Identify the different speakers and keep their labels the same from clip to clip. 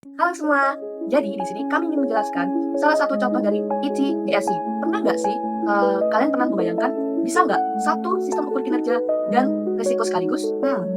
Speaker 1: Halo semua, jadi di sini kami ingin menjelaskan salah satu contoh dari ET-BSC. Pernah nggak sih kalian pernah membayangkan bisa nggak satu sistem ukur kinerja dan risiko sekaligus?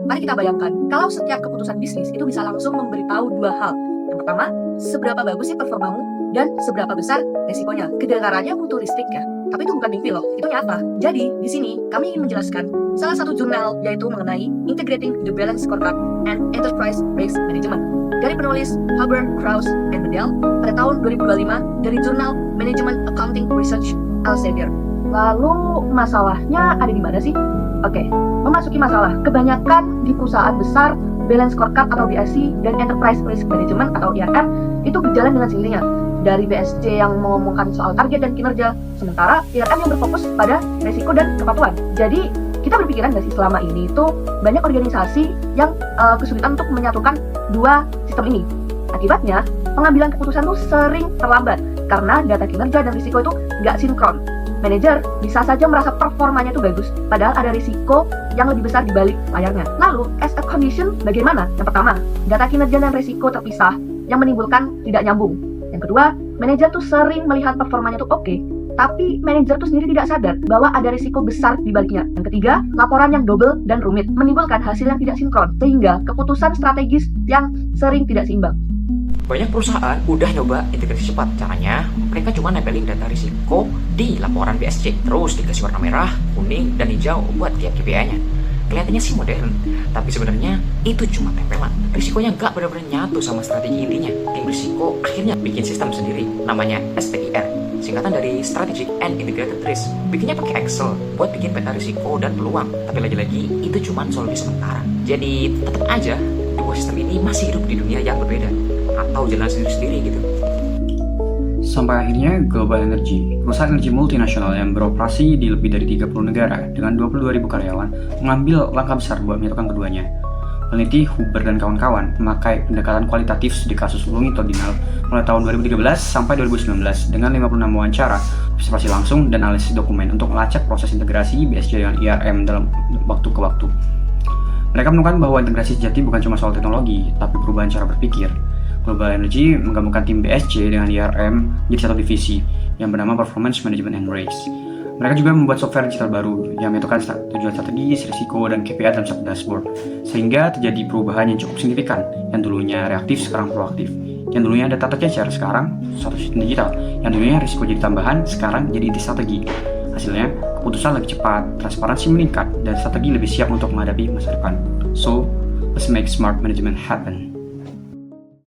Speaker 1: Mari kita bayangkan kalau setiap keputusan bisnis itu bisa langsung memberitahu dua hal. Yang pertama, seberapa bagus sih performamu dan seberapa besar risikonya. Kedengarannya futuristik ya, tapi itu bukan mimpi loh, itu nyata. Jadi di sini kami ingin menjelaskan salah satu jurnal yaitu mengenai Integrating the Balanced Scorecard and Enterprise Risk Management dari penulis Haber, Krauss, and Medel pada tahun 2025 dari jurnal Management Accounting Research Elsevier. Lalu masalahnya ada di mana sih? Oke, memasuki masalah. Kebanyakan di perusahaan besar, Balanced Scorecard atau BSC dan Enterprise Risk Management atau IRM itu berjalan dengan sendirinya. Dari BSC yang mengomongkan soal target dan kinerja, sementara IRM yang berfokus pada resiko dan kepatuhan. Jadi kita berpikiran nggak sih selama ini itu banyak organisasi yang kesulitan untuk menyatukan dua sistem ini. Akibatnya, pengambilan keputusan tuh sering terlambat karena data kinerja dan risiko itu nggak sinkron. Manajer bisa saja merasa performanya itu bagus, padahal ada risiko yang lebih besar di balik layarnya. Lalu, as a condition, bagaimana? Yang pertama, data kinerja dan risiko terpisah yang menimbulkan tidak nyambung. Yang kedua, manajer tuh sering melihat performanya tuh oke, tapi manajer tuh sendiri tidak sadar bahwa ada risiko besar di baliknya. Yang ketiga, laporan yang double dan rumit menimbulkan hasil yang tidak sinkron, sehingga keputusan strategis yang sering tidak seimbang.
Speaker 2: Banyak perusahaan udah nyoba integrasi cepat. Caranya, mereka cuma nempelin data risiko di laporan BSC, terus dikasih warna merah, kuning, dan hijau buat tiap KPI-nya. Kelihatannya sih modern, tapi sebenarnya itu cuma tempelan. Risikonya nggak benar-benar nyatu sama strategi intinya. Tim risiko akhirnya bikin sistem sendiri, namanya STIR, singkatan dari Strategic and Integrated Risk. Bikinnya pakai Excel buat bikin peta risiko dan peluang, tapi lagi-lagi itu cuma solusi sementara. Jadi tetap aja dua sistem ini masih hidup di dunia yang berbeda atau jalan sendiri-sendiri gitu.
Speaker 3: Sampai akhirnya Global Energy, perusahaan energi multinasional yang beroperasi di lebih dari 30 negara dengan 22.000 karyawan, mengambil langkah besar buat menyatukan keduanya. Peneliti Huber dan kawan-kawan memakai pendekatan kualitatif studi kasus longitudinal mulai tahun 2013 sampai 2019 dengan 56 wawancara, observasi langsung, dan analisis dokumen untuk melacak proses integrasi BSC dengan IRM dalam waktu ke waktu. Mereka menemukan bahwa integrasi sejati bukan cuma soal teknologi, tapi perubahan cara berpikir. Global Energy menggabungkan tim BSC dengan IRM jadi satu divisi yang bernama Performance Management and Race. Mereka juga membuat software digital baru yang menyatukan tujuan strategis, risiko, dan KPI dalam satu dashboard, sehingga terjadi perubahan yang cukup signifikan. Yang dulunya reaktif sekarang proaktif, yang dulunya data tercecer sekarang satu sistem digital, yang dulunya risiko jadi tambahan sekarang jadi inti strategi. Hasilnya, keputusan lebih cepat, transparansi meningkat, dan strategi lebih siap untuk menghadapi masa depan. So, let's make smart management happen.